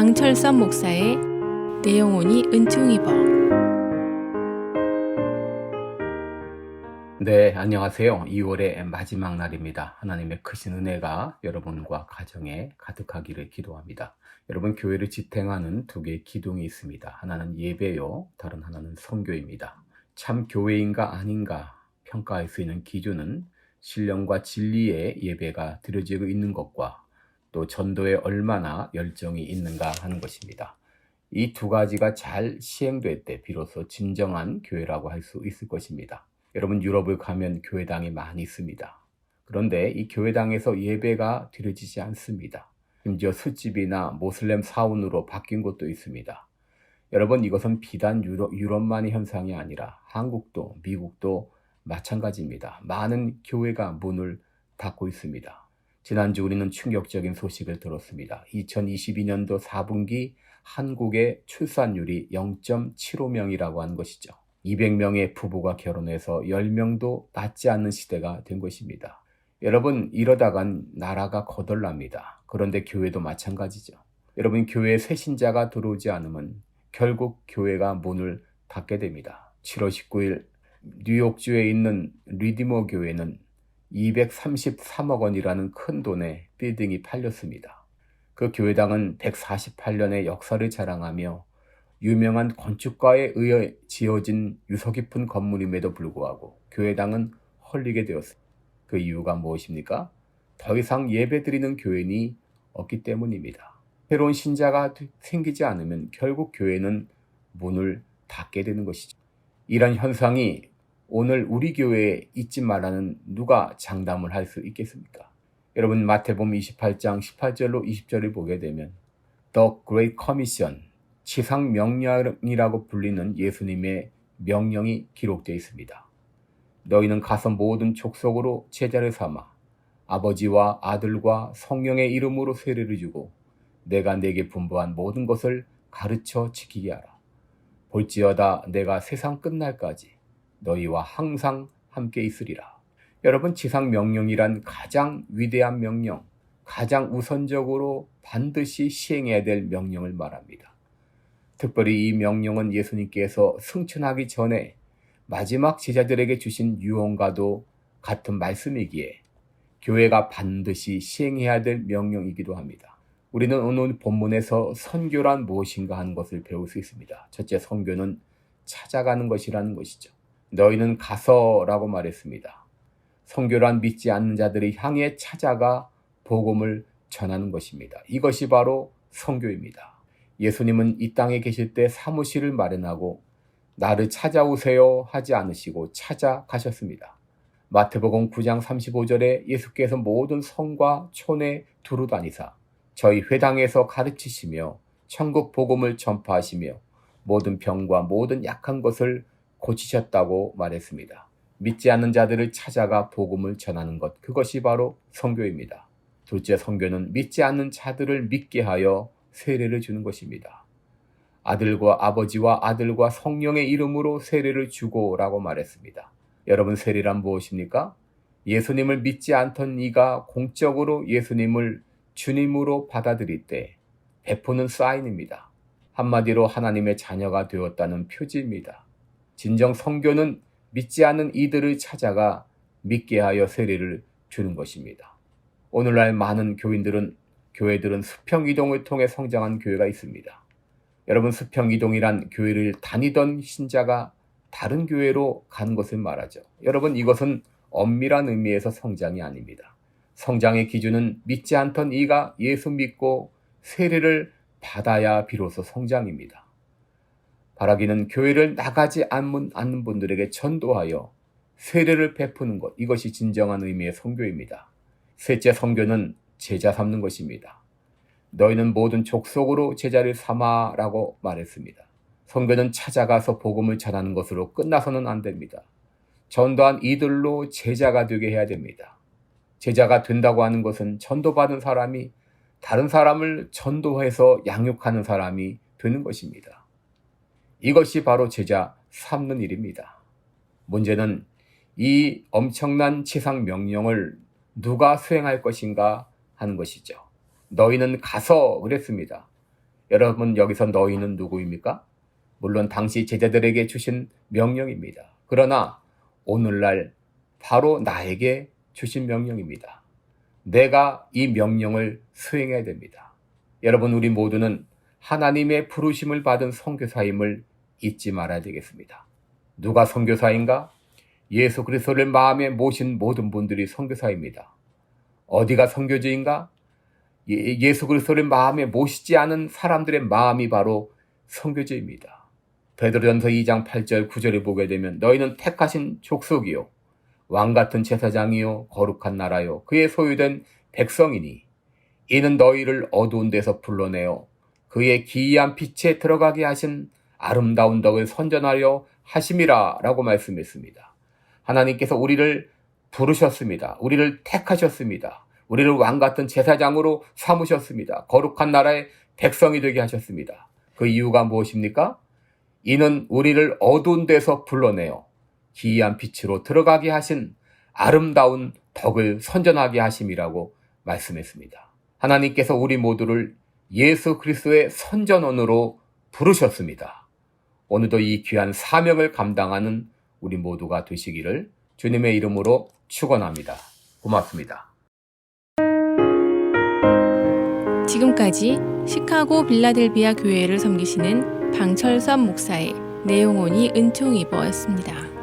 강철선 목사의 내 영혼이 은총 입어. 네, 안녕하세요. 2월의 마지막 날입니다. 하나님의 크신 은혜가 여러분과 가정에 가득하기를 기도합니다. 여러분, 교회를 지탱하는 두 개의 기둥이 있습니다. 하나는 예배요, 다른 하나는 선교입니다. 참 교회인가 아닌가 평가할 수 있는 기준은 신령과 진리의 예배가 드려지고 있는 것과 또 전도에 얼마나 열정이 있는가 하는 것입니다. 이 두 가지가 잘 시행될 때 비로소 진정한 교회라고 할 수 있을 것입니다. 여러분, 유럽을 가면 교회당이 많이 있습니다. 그런데 이 교회당에서 예배가 드려지지 않습니다. 심지어 술집이나 모슬렘 사원으로 바뀐 곳도 있습니다. 여러분, 이것은 비단 유럽만의 현상이 아니라 한국도 미국도 마찬가지입니다. 많은 교회가 문을 닫고 있습니다. 지난주 우리는 충격적인 소식을 들었습니다. 2022년도 4분기 한국의 출산율이 0.75명이라고 하는 것이죠. 200명의 부부가 결혼해서 10명도 낳지 않는 시대가 된 것입니다. 여러분, 이러다간 나라가 거덜납니다. 그런데 교회도 마찬가지죠. 여러분, 교회에 새 신자가 들어오지 않으면 결국 교회가 문을 닫게 됩니다. 7월 19일 뉴욕주에 있는 리디머 교회는 233억 원이라는 큰 돈의 빌딩이 팔렸습니다. 그 교회당은 148년의 역사를 자랑하며 유명한 건축가에 의해 지어진 유서 깊은 건물임에도 불구하고 교회당은 헐리게 되었습니다. 그 이유가 무엇입니까? 더 이상 예배드리는 교인이 없기 때문입니다. 새로운 신자가 생기지 않으면 결국 교회는 문을 닫게 되는 것이죠. 이런 현상이 오늘 우리 교회에 있지 말라는 누가 장담을 할 수 있겠습니까? 여러분, 마태복음 28장 18절로 20절을 보게 되면 The Great Commission, 지상명령이라고 불리는 예수님의 명령이 기록되어 있습니다. 너희는 가서 모든 족속으로 제자를 삼아 아버지와 아들과 성령의 이름으로 세례를 주고 내가 네게 분부한 모든 것을 가르쳐 지키게 하라. 볼지어다 내가 세상 끝날까지 너희와 항상 함께 있으리라. 여러분, 지상명령이란 가장 위대한 명령, 가장 우선적으로 반드시 시행해야 될 명령을 말합니다. 특별히 이 명령은 예수님께서 승천하기 전에 마지막 제자들에게 주신 유언과도 같은 말씀이기에 교회가 반드시 시행해야 될 명령이기도 합니다. 우리는 오늘 본문에서 선교란 무엇인가 하는 것을 배울 수 있습니다. 첫째, 선교는 찾아가는 것이라는 것이죠. 너희는 가서라고 말했습니다. 선교란 믿지 않는 자들을 향해 찾아가 복음을 전하는 것입니다. 이것이 바로 선교입니다. 예수님은 이 땅에 계실 때 사무실을 마련하고 나를 찾아오세요 하지 않으시고 찾아가셨습니다. 마태복음 9장 35절에 예수께서 모든 성과 촌에 두루 다니사 저희 회당에서 가르치시며 천국 복음을 전파하시며 모든 병과 모든 약한 것을 고치셨다고 말했습니다. 믿지 않는 자들을 찾아가 복음을 전하는 것, 그것이 바로 선교입니다. 둘째, 선교는 믿지 않는 자들을 믿게 하여 세례를 주는 것입니다. 아버지와 아들과 성령의 이름으로 세례를 주고라고 말했습니다. 여러분, 세례란 무엇입니까? 예수님을 믿지 않던 이가 공적으로 예수님을 주님으로 받아들일 때 베푸는 사인입니다. 한마디로 하나님의 자녀가 되었다는 표지입니다. 진정 선교는 믿지 않는 이들을 찾아가 믿게 하여 세례를 주는 것입니다. 오늘날 많은 교회들은 수평이동을 통해 성장한 교회가 있습니다. 여러분, 수평이동이란 교회를 다니던 신자가 다른 교회로 간 것을 말하죠. 여러분, 이것은 엄밀한 의미에서 성장이 아닙니다. 성장의 기준은 믿지 않던 이가 예수 믿고 세례를 받아야 비로소 성장입니다. 바라기는 교회를 나가지 않는 분들에게 전도하여 세례를 베푸는 것, 이것이 진정한 의미의 선교입니다. 셋째, 선교는 제자 삼는 것입니다. 너희는 모든 족속으로 제자를 삼아라고 말했습니다. 선교는 찾아가서 복음을 전하는 것으로 끝나서는 안 됩니다. 전도한 이들로 제자가 되게 해야 됩니다. 제자가 된다고 하는 것은 전도받은 사람이 다른 사람을 전도해서 양육하는 사람이 되는 것입니다. 이것이 바로 제자 삼는 일입니다. 문제는 이 엄청난 지상 명령을 누가 수행할 것인가 하는 것이죠. 너희는 가서 그랬습니다. 여러분, 여기서 너희는 누구입니까? 물론 당시 제자들에게 주신 명령입니다. 그러나 오늘날 바로 나에게 주신 명령입니다. 내가 이 명령을 수행해야 됩니다. 여러분, 우리 모두는 하나님의 부르심을 받은 선교사임을 잊지 말아야 되겠습니다. 누가 선교사인가? 예수 그리스도를 마음에 모신 모든 분들이 선교사입니다. 어디가 선교지인가? 예수 그리스도를 마음에 모시지 않은 사람들의 마음이 바로 선교지입니다. 베드로전서 2장 8절 9절을 보게 되면 너희는 택하신 족속이요 왕같은 제사장이요 거룩한 나라요 그의 소유된 백성이니 이는 너희를 어두운 데서 불러내어 그의 기이한 빛에 들어가게 하신 아름다운 덕을 선전하려 하심이라 라고 말씀했습니다. 하나님께서 우리를 부르셨습니다. 우리를 택하셨습니다. 우리를 왕같은 제사장으로 삼으셨습니다. 거룩한 나라의 백성이 되게 하셨습니다. 그 이유가 무엇입니까? 이는 우리를 어두운 데서 불러내어 기이한 빛으로 들어가게 하신 아름다운 덕을 선전하게 하심이라고 말씀했습니다. 하나님께서 우리 모두를 예수 그리스도의 선전원으로 부르셨습니다. 오늘도 이 귀한 사명을 감당하는 우리 모두가 되시기를 주님의 이름으로 축원합니다. 고맙습니다. 지금까지 시카고 빌라델비아 교회를 섬기시는 방철선 목사의 내용온이 은총이버였습니다.